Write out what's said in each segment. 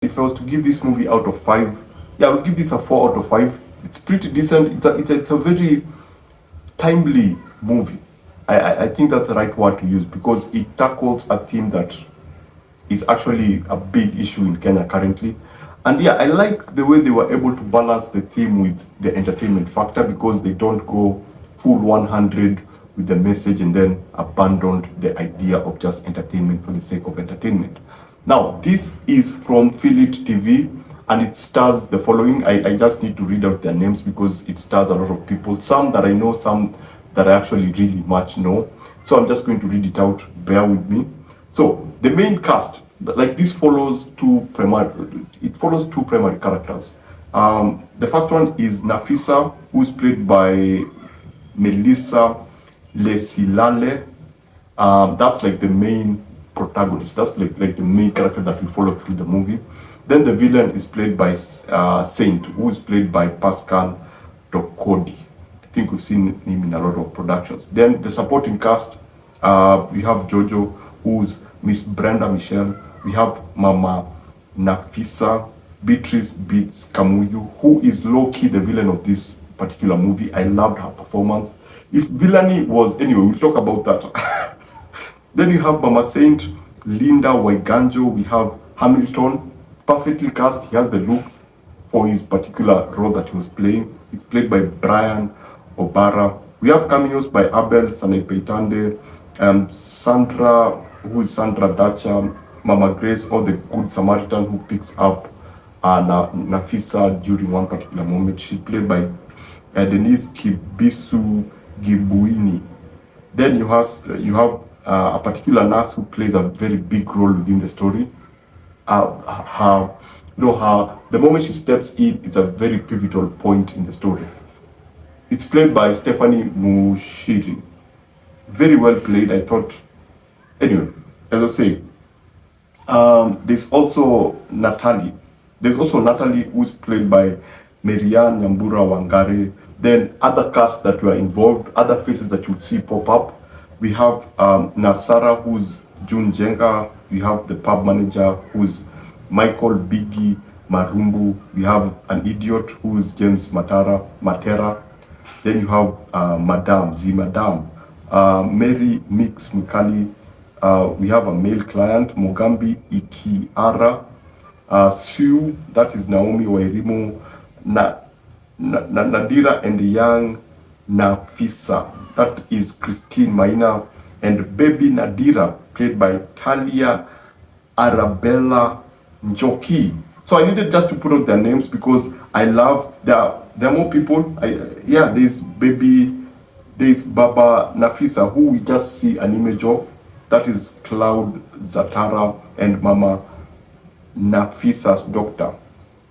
if I was to give this movie out of 5, yeah, I would give this a 4 out of 5. It's pretty decent. It's a very timely movie. I think that's the right word to use, because it tackles a theme that is actually a big issue in Kenya currently. And yeah, I like the way they were able to balance the theme with the entertainment factor, because they don't go full 100 with the message and then abandoned the idea of just entertainment for the sake of entertainment. Now, this is from philittv, and it stars the following. I just need to read out their names because it stars a lot of people. Some that I know, some that I actually really much know. So I'm just going to read it out. Bear with me. So the main cast, like this, follows two primary characters. The first one is Nafisa, who's played by Melissa Lesilale. That's like the main protagonist. That's like the main character that we follow through the movie. Then the villain is played by Saint, who is played by Pascal Tokodi. I think we've seen him in a lot of productions. Then the supporting cast, we have Jojo, who's Miss Brenda Michelle. We have Mama Nafisa, Beatrice Beats Kamuyu, who is low-key the villain of this particular movie. I loved her performance. If villainy was, anyway, we'll talk about that. Then you have Mama Saint, Linda Waiganjo. We have Hamilton, perfectly cast. He has the look for his particular role that he was playing. He's played by Brian Obara. We have cameos by Abel Sanepeitande, Sandra, who is Sandra Dacha, Mama Grace, or the Good Samaritan who picks up Nafisa during one particular moment. She's played by Denise Kibisu Gibuini. Then you have a particular nurse who plays a very big role within the story. The moment she steps in, it's a very pivotal point in the story. It's played by Stephanie Mushiri. Very well played, I thought. Anyway, as I say, there's also Natalie. Who's played by Marianne Nyambura Wangare. Then other casts that were involved, other faces that you would see pop up. We have Nasara, who's June Jenga. We have the pub manager, who's Michael Biggie Marumbu. We have an idiot, who's James Matera. Then you have Madame, Mary Mix Mikali. We have a male client, Mogambi Ikiara. Sue, that is Naomi Wairimu. Nadira and the young Nafisa, that is Christine Maina. And baby Nadira, played by Talia Arabella Njoki. So I needed just to put out their names because I love, there are more people. There's Baba Nafisa, who we just see an image of. That is Cloud Zatara. And Mama Nafisa's doctor,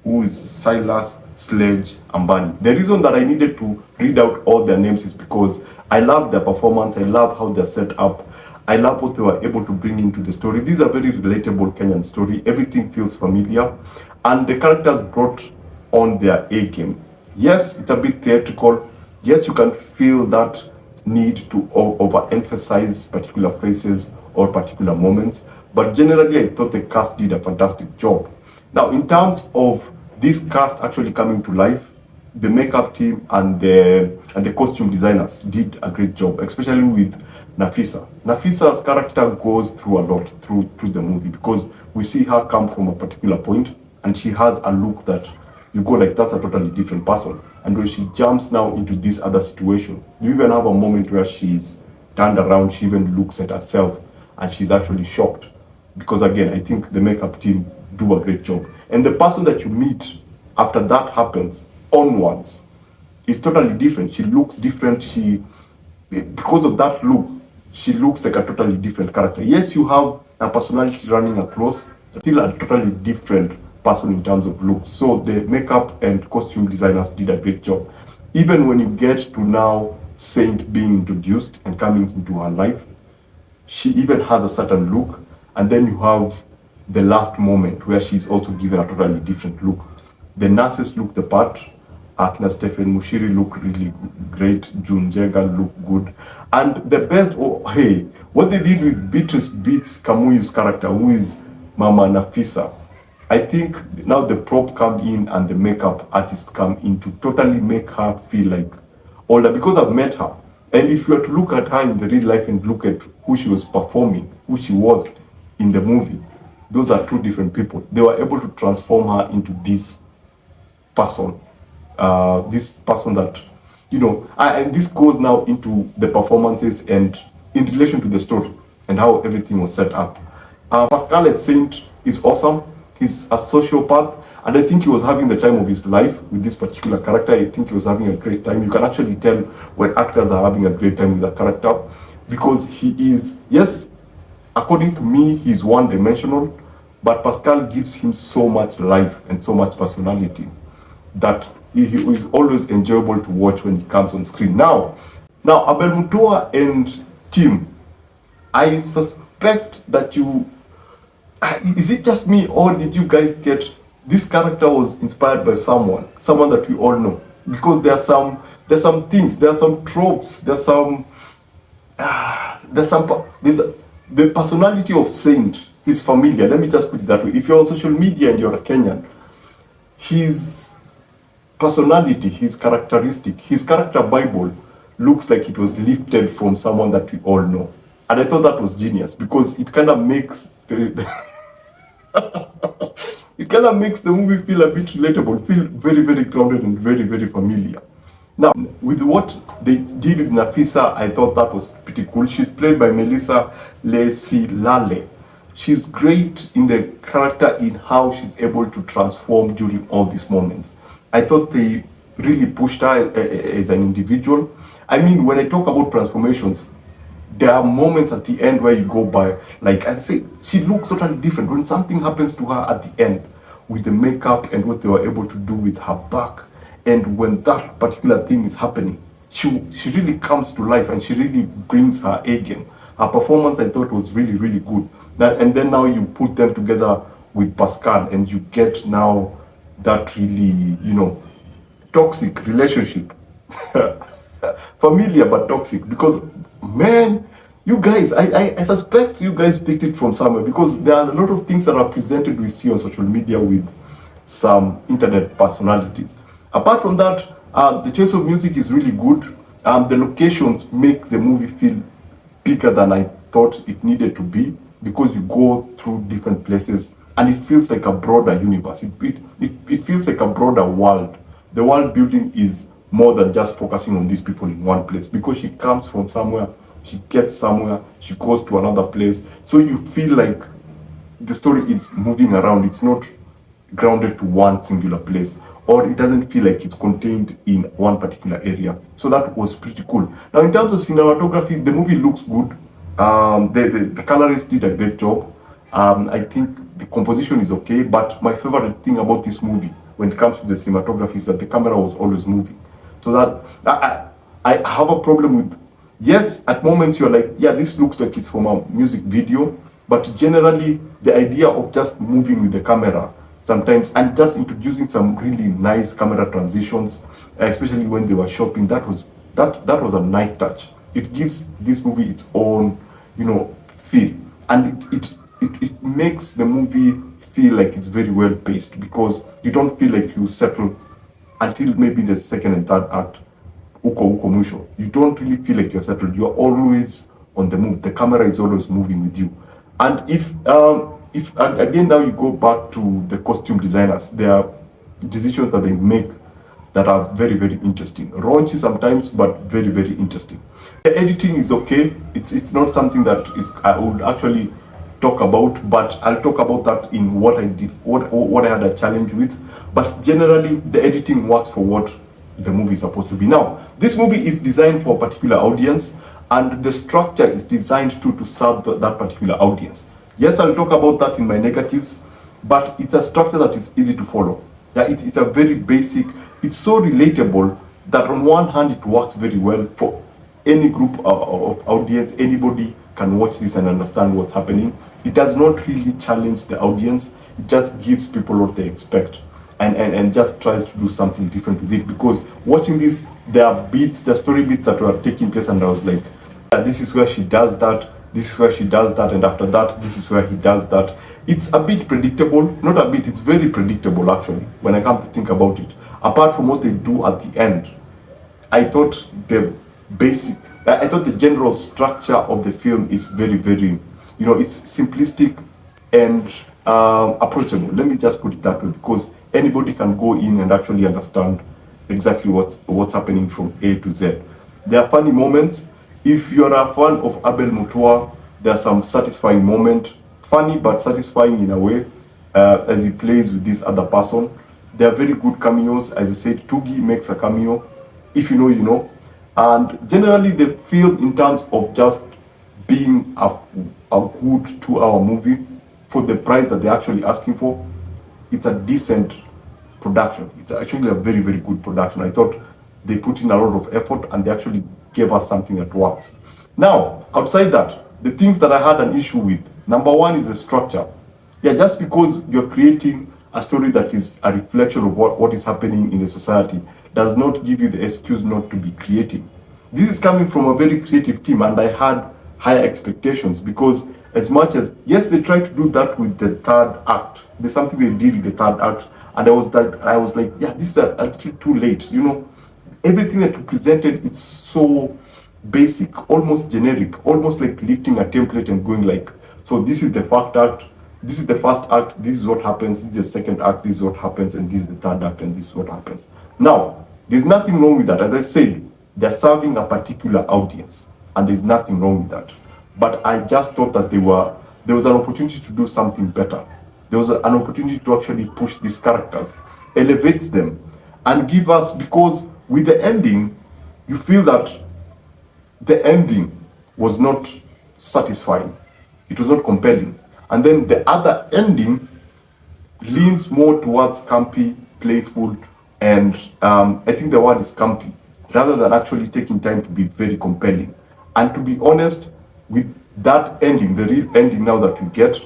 who is Silas Sledge Ambani. The reason that I needed to read out all their names is because I love their performance. I love how they're set up. I love what they were able to bring into the story. These are very relatable Kenyan story. Everything feels familiar. And the characters brought on their A game. Yes, it's a bit theatrical. Yes, you can feel that need to overemphasize particular phrases or particular moments. But generally, I thought the cast did a fantastic job. Now, in terms of this cast actually coming to life, the makeup team and the costume designers did a great job, especially with Nafisa. Nafisa's character goes through a lot through the movie, because we see her come from a particular point and she has a look that you go like, that's a totally different person. And when she jumps now into this other situation, you even have a moment where she's turned around, she even looks at herself and she's actually shocked. Because again, I think the makeup team do a great job. And the person that you meet after that happens onwards is totally different. She looks different. Because of that look, she looks like a totally different character. Yes, you have a personality running across, still a totally different person in terms of looks. So the makeup and costume designers did a great job. Even when you get to now Saint being introduced and coming into her life, she even has a certain look. And then you have the last moment where she's also given a totally different look. The nurses look the part. Akina Stephen Mushiri look really great. June Jega look good. And the best, what they did with Beatrice Beats Kamuyu's character, who is Mama Nafisa. I think now the prop come in and the makeup artist come in to totally make her feel like older, because I've met her. And if you were to look at her in the real life and look at who she was performing, who she was in the movie, those are two different people. They were able to transform her into person, this person that, and this goes now into the performances and in relation to the story and how everything was set up. Pascal as Saint is awesome. He's a sociopath, and I think he was having the time of his life with this particular character. I think he was having a great time. You can actually tell when actors are having a great time with a character, because he is, yes, according to me, he's one-dimensional, but Pascal gives him so much life and so much personality that he is always enjoyable to watch when he comes on screen. Now Abel Mutua and team, I suspect that is it just me, or did you guys get this character was inspired by someone that we all know? Because there's some things, there are some tropes, there's the personality of Saint is familiar. Let me just put it that way. If you're on social media and you're a Kenyan, his personality, his characteristic, his character Bible looks like it was lifted from someone that we all know. And I thought that was genius, because it kind of makes it kind of makes the movie feel a bit relatable, feel very, very grounded and very, very familiar. Now, with what they did with Nafisa, I thought that was pretty cool. She's played by Melissa Lesilale. She's great in the character, in how she's able to transform during all these moments. I thought they really pushed her as an individual. I mean, when I talk about transformations, there are moments at the end where you go by, like I say, she looks totally different. When something happens to her at the end, with the makeup and what they were able to do with her back, and when that particular thing is happening, she really comes to life and she really brings her A game. Her performance, I thought, was really, really good. And then now you put them together with Pascal and you get now that really, toxic relationship. Familiar but toxic, because man, you guys, I suspect you guys picked it from somewhere, because there are a lot of things that are presented we see on social media with some internet personalities. Apart from that, the choice of music is really good. The locations make the movie feel bigger than I thought it needed to be, because you go through different places and it feels like a broader universe. It feels like a broader world. The world building is more than just focusing on these people in one place, because she comes from somewhere, she gets somewhere, she goes to another place. So you feel like the story is moving around. It's not grounded to one singular place, or it doesn't feel like it's contained in one particular area. So that was pretty cool. Now, in terms of cinematography, the movie looks good. The colorists did a great job. I think the composition is okay, but my favorite thing about this movie when it comes to the cinematography is that the camera was always moving. So that I have a problem with, yes, at moments you're like, yeah, this looks like it's from a music video, but generally the idea of just moving with the camera sometimes, and just introducing some really nice camera transitions, especially when they were shopping, that was a nice touch. It gives this movie its own, feel, and it makes the movie feel like it's very well paced, because you don't feel like you settle until maybe the second and third act. Uko Musho. You don't really feel like you're settled. You're always on the move. The camera is always moving with you. And if again now you go back to the costume designers, there are decisions that they make that are very, very interesting. Raunchy sometimes, but very, very interesting. The editing is okay. It's not something that I would actually talk about, but I'll talk about that in what I did, what I had a challenge with. But generally, the editing works for what the movie is supposed to be. Now, this movie is designed for a particular audience, and the structure is designed to serve that particular audience. Yes, I'll talk about that in my negatives, but it's a structure that is easy to follow. Yeah, it's a very basic, it's so relatable that on one hand it works very well for any group of audience. Anybody can watch this and understand what's happening. It does not really challenge the audience. It just gives people what they expect, and just tries to do something different with it. Because watching this, there are story beats that were taking place, and I was like, this is where she does that, this is where she does that, and after that, this is where he does that. It's a bit predictable, not a bit, it's very predictable actually, when I come to think about it. Apart from what they do at the end, I thought the I thought the general structure of the film is very, very, it's simplistic and approachable. Let me just put it that way, because anybody can go in and actually understand exactly what's happening from A to Z. There are funny moments. If you're a fan of Abel Mutua, there are some satisfying moments, funny but satisfying in a way, as he plays with this other person. There are very good cameos. As I said, Tugi makes a cameo. If you know, you know. And generally, the film, in terms of just being a good 2-hour movie for the price that they're actually asking for, it's a decent production. It's actually a very, very good production. I thought they put in a lot of effort and they actually gave us something that works. Now, outside that, the things that I had an issue with, number one is the structure. Yeah, just because you're creating a story that is a reflection of what is happening in the society does not give you the excuse not to be creative. This is coming from a very creative team, and I had higher expectations, because as much as, yes, they tried to do that with the third act, there's something they did with the third act, and I was like, yeah, this is a little too late. Everything that you presented, it's so basic, almost generic, almost like lifting a template and going like, so this is the first act, this is the first act, this is what happens, this is the second act, this is what happens, and this is the third act, and this is what happens. Now, there's nothing wrong with that. As I said, they're serving a particular audience, and there's nothing wrong with that. But I just thought that there was an opportunity to do something better. There was an opportunity to actually push these characters, elevate them, and give us, because with the ending, you feel that the ending was not satisfying. It was not compelling. And then the other ending leans more towards campy, playful, and I think the word is campy, rather than actually taking time to be very compelling. And to be honest, with that ending, the real ending now that we get,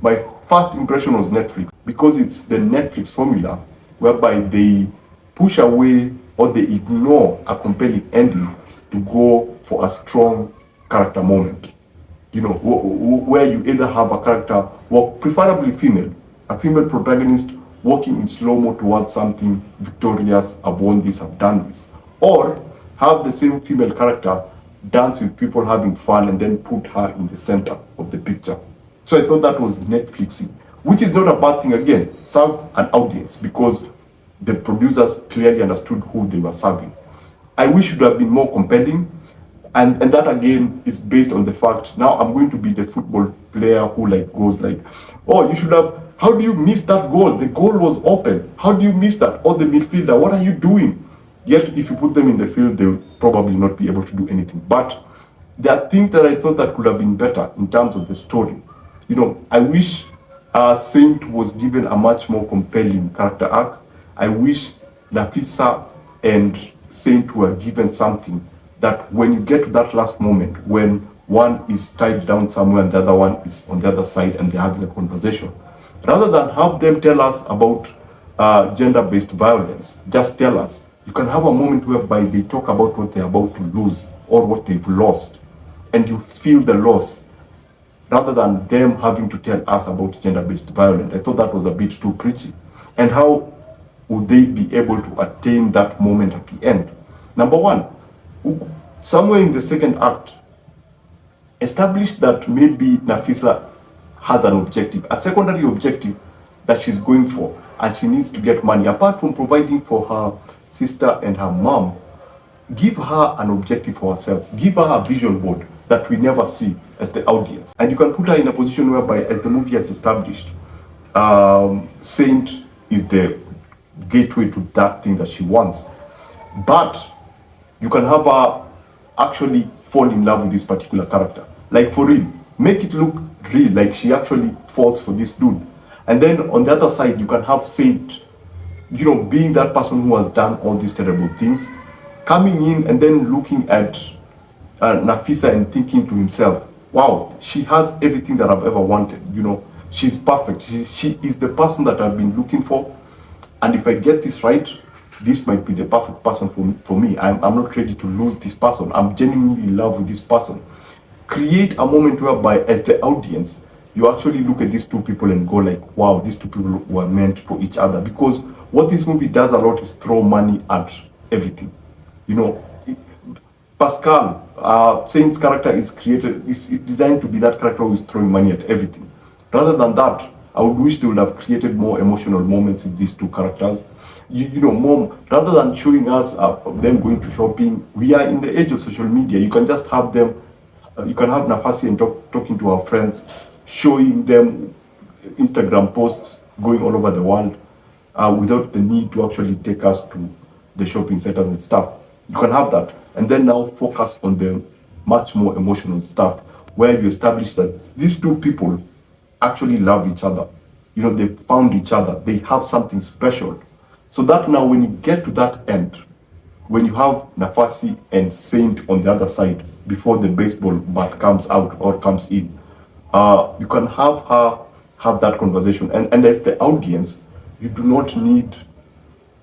my first impression was Netflix, because it's the Netflix formula whereby they push away or they ignore a compelling ending to go for a strong character moment. Where you either have a character, preferably female, a female protagonist walking in slow-mo towards something victorious, I've won this, I've done this. Or have the same female character dance with people having fun and then put her in the center of the picture. So I thought that was Netflixy, which is not a bad thing. Again, serve an audience, because the producers clearly understood who they were serving. I wish it would have been more compelling, and that again is based on the fact, now I'm going to be the football player who goes like, oh, you should have, how do you miss that goal? The goal was open. How do you miss that? Or the midfielder, what are you doing? Yet if you put them in the field, they will probably not be able to do anything. But there are things that I thought that could have been better in terms of the story. I wish Saint was given a much more compelling character arc. I wish Nafisa and Saint were given something that when you get to that last moment, when one is tied down somewhere and the other one is on the other side and they're having a conversation, rather than have them tell us about gender-based violence, just tell us. You can have a moment whereby they talk about what they're about to lose or what they've lost, and you feel the loss, rather than them having to tell us about gender-based violence. I thought that was a bit too preachy. And how would they be able to attain that moment at the end? Number one, somewhere in the second act, establish that maybe Nafisa has an objective, a secondary objective that she's going for, and she needs to get money. Apart from providing for her sister and her mom, give her an objective for herself. Give her a vision board that we never see as the audience. And you can put her in a position whereby, as the movie has established, Saint is the gateway to that thing that she wants. But you can have her actually fall in love with this particular character. Like, for real. Make it look real, like she actually falls for this dude. And then on the other side, you can have Saint, being that person who has done all these terrible things, coming in and then looking at Nafisa and thinking to himself, wow, she has everything that I've ever wanted. She's perfect. She is the person that I've been looking for. And if I get this right, this might be the perfect person for me. I'm not ready to lose this person. I'm genuinely in love with this person. Create a moment whereby, as the audience, you actually look at these two people and go like, wow, these two people were meant for each other. Because what this movie does a lot is throw money at everything. You know, Pascal, Saint's character is designed to be that character who is throwing money at everything. Rather than that, I would wish they would have created more emotional moments with these two characters. You know, more rather than showing us them going to shopping. We are in the age of social media. You can just have them. You can have Nafasi and talking to our friends, showing them Instagram posts going all over the world without the need to actually take us to the shopping centers and stuff. You can have that, and then now focus on the much more emotional stuff where you establish that these two people actually love each other. You know, they found each other. They have something special. So that now, when you get to that end, when you have Nafasi and Saint on the other side before the baseball bat comes out or comes in, you can have her have that conversation. And as the audience, you do not need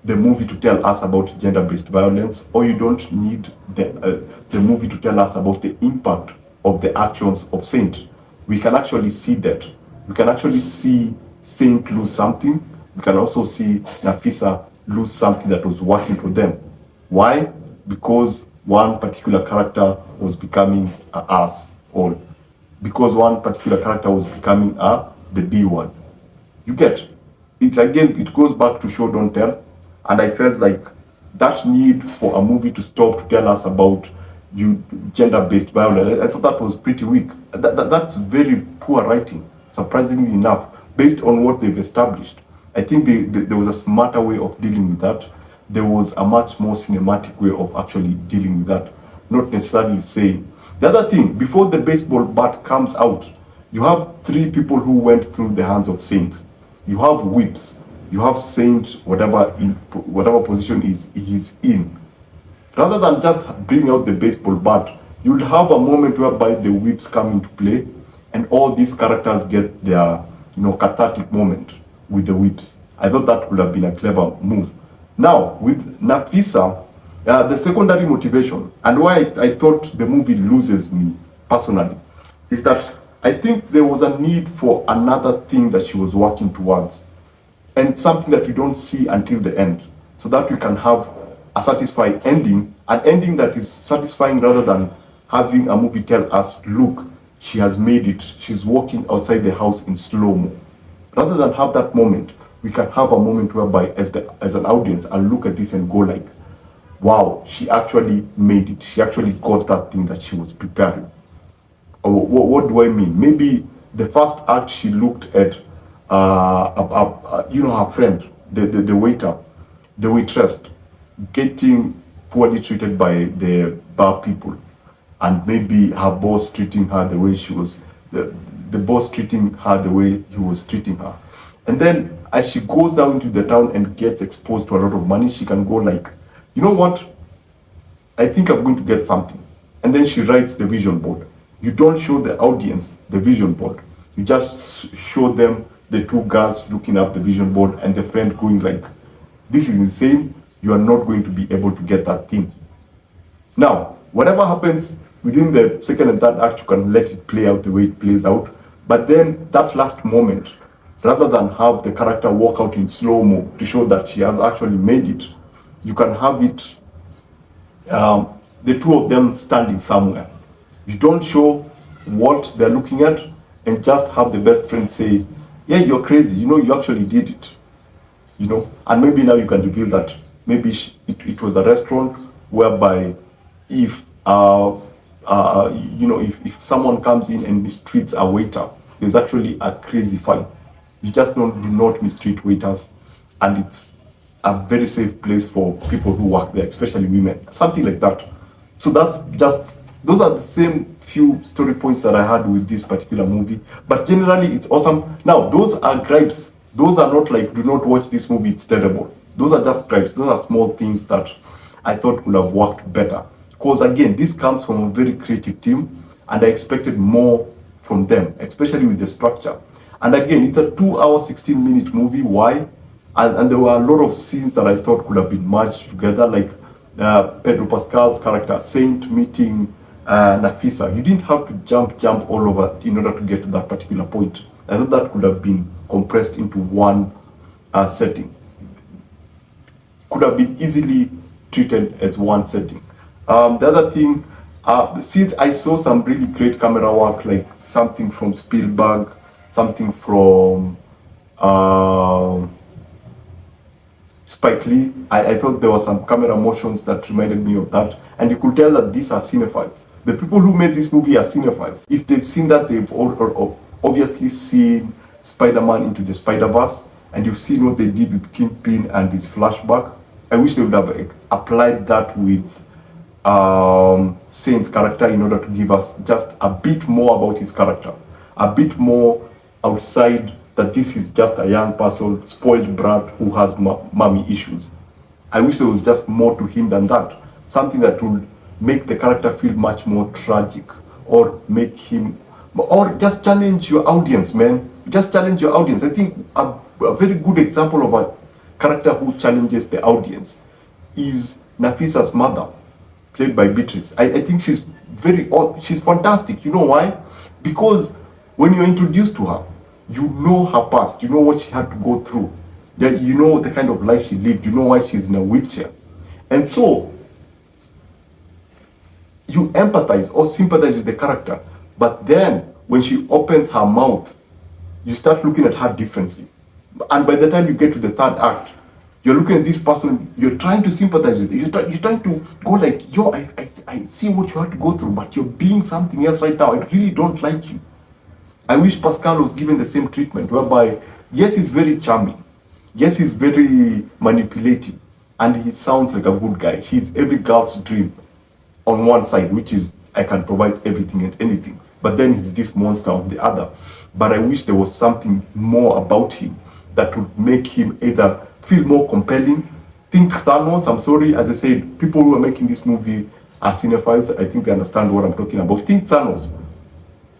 the movie to tell us about gender-based violence, or you don't need the movie to tell us about the impact of the actions of Saint. We can actually see that. We can actually see Saint lose something. We can also see Nafisa lose something that was working for them. Why? Because one particular character was becoming a us, or because one particular character was becoming the B word. You get? It's again, it goes back to show don't tell. And I felt like that need for a movie to stop to tell us about gender-based violence, I thought that was pretty weak. That's very poor writing, surprisingly enough, based on what they've established. I think there was a smarter way of dealing with that. There was a much more cinematic way of actually dealing with that, not necessarily saying. The other thing, before the baseball bat comes out, you have three people who went through the hands of Saints. You have whips. You have Saint, whatever position he's in. Rather than just bring out the baseball bat, you'll have a moment whereby the whips come into play, and all these characters get their cathartic moment with the whips. I thought that could have been a clever move. Now with Nafisa, the secondary motivation and why I thought the movie loses me personally is that I think there was a need for another thing that she was working towards, and something that we don't see until the end, so that we can have a satisfying ending, an ending that is satisfying rather than having a movie tell us, look, she has made it, she's walking outside the house in slow-mo. Rather than have that moment, we can have a moment whereby as an audience, I'll look at this and go like, wow, she actually made it, she actually got that thing that she was preparing. What do I mean? Maybe the first act she looked at her friend, the waiter, the waitress, getting poorly treated by the bar people, and maybe her boss treating her the way she was, the boss treating her the way he was treating her. And then as she goes out into the town and gets exposed to a lot of money, she can go like, you know what? I think I'm going to get something. And then she writes the vision board. You don't show the audience the vision board. You just show them the two girls looking up the vision board and the friend going like, this is insane, you are not going to be able to get that thing. Now, whatever happens within the second and third act, you can let it play out the way it plays out. But then that last moment, rather than have the character walk out in slow-mo to show that she has actually made it, you can have it, the two of them standing somewhere. You don't show what they're looking at, and just have the best friend say, yeah, you're crazy, you actually did it. And maybe now you can reveal that maybe it was a restaurant whereby if if someone comes in and mistreats a waiter, there's actually a crazy fine. You just do not mistreat waiters, and it's a very safe place for people who work there, especially women, something like that. So those are the same few story points that I had with this particular movie, but generally it's awesome. Now those are gripes. Those are not like, do not watch this movie, it's terrible. Those are just gripes. Those are small things that I thought could have worked better, because again, this comes from a very creative team, and I expected more from them, especially with the structure. And again, it's a 2-hour 16-minute movie. Why? And there were a lot of scenes that I thought could have been merged together, like Pedro Pascal's character Saint meeting Nafisa, you didn't have to jump all over in order to get to that particular point. I thought that could have been compressed into one setting. Could have been easily treated as one setting. The other thing, since I saw some really great camera work, like something from Spielberg, something from Spike Lee, I thought there were some camera motions that reminded me of that. And you could tell that these are cinephiles. The people who made this movie are cinephiles. If they've seen that, they've obviously seen Spider-Man Into the Spider-Verse, and you've seen what they did with Kingpin and his flashback. I wish they would have applied that with Saint's character in order to give us just a bit more about his character, a bit more outside that this is just a young person, spoiled brat who has mommy issues. I wish there was just more to him than that. Something that would make the character feel much more tragic, or make him, or just challenge your audience, man. Just challenge your audience. I think a very good example of a character who challenges the audience is Nafisa's mother, played by Beatrice. I think she's fantastic. You know why? Because when you're introduced to her, you know her past, you know what she had to go through, you know the kind of life she lived, you know why she's in a wheelchair. And so you empathize or sympathize with the character. But then when she opens her mouth, you start looking at her differently. And by the time you get to the third act, you're looking at this person, you're trying to sympathize with it. You're trying to go like, yo, I see what you had to go through, but you're being something else right now. I really don't like you. I wish Pascal was given the same treatment, whereby, yes, he's very charming. Yes, he's very manipulative. And he sounds like a good guy. He's every girl's dream on one side, which is, I can provide everything and anything. But then he's this monster on the other. But I wish there was something more about him that would make him either feel more compelling. Think Thanos, I'm sorry, as I said, people who are making this movie are cinephiles. I think they understand what I'm talking about. Think Thanos.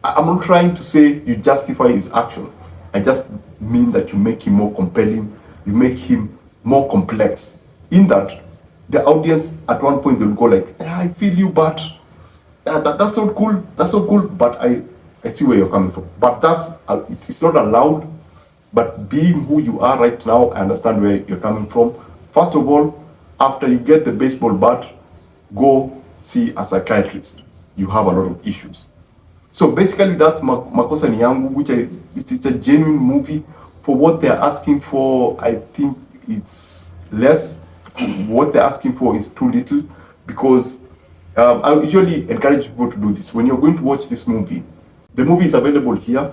I'm not trying to say you justify his action. I just mean that you make him more compelling, you make him more complex. In that, the audience at one point they'll go like, I feel you, but that's not cool. That's not cool. But I see where you're coming from. But that's it's not allowed. But being who you are right now, I understand where you're coming from. First of all, after you get the baseball bat, go see a psychiatrist. You have a lot of issues. So basically, that's Makosa Ni Yangu, which it's a genuine movie. For what they're asking for, I think it's less. What they're asking for is too little, because I usually encourage people to do this. When you're going to watch this movie, the movie is available here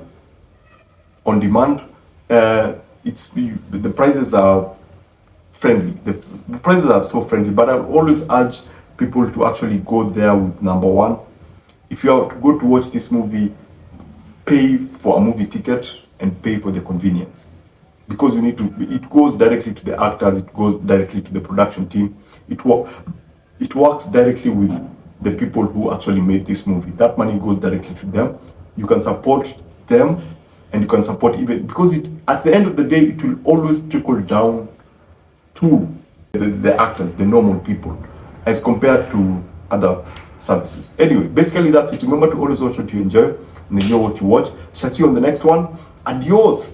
on demand. The prices are friendly. The prices are so friendly, but I always urge people to actually go there with number one. If you are to go to watch this movie, pay for a movie ticket and pay for the convenience. Because you need to, it goes directly to the actors, it goes directly to the production team. It works directly with the people who actually made this movie. That money goes directly to them. You can support them, and you can support even, because at the end of the day, it will always trickle down to the actors, the normal people, as compared to other services. Anyway, basically that's it. Remember to always watch what you enjoy and enjoy what you watch. Shall see you on the next one. Adios.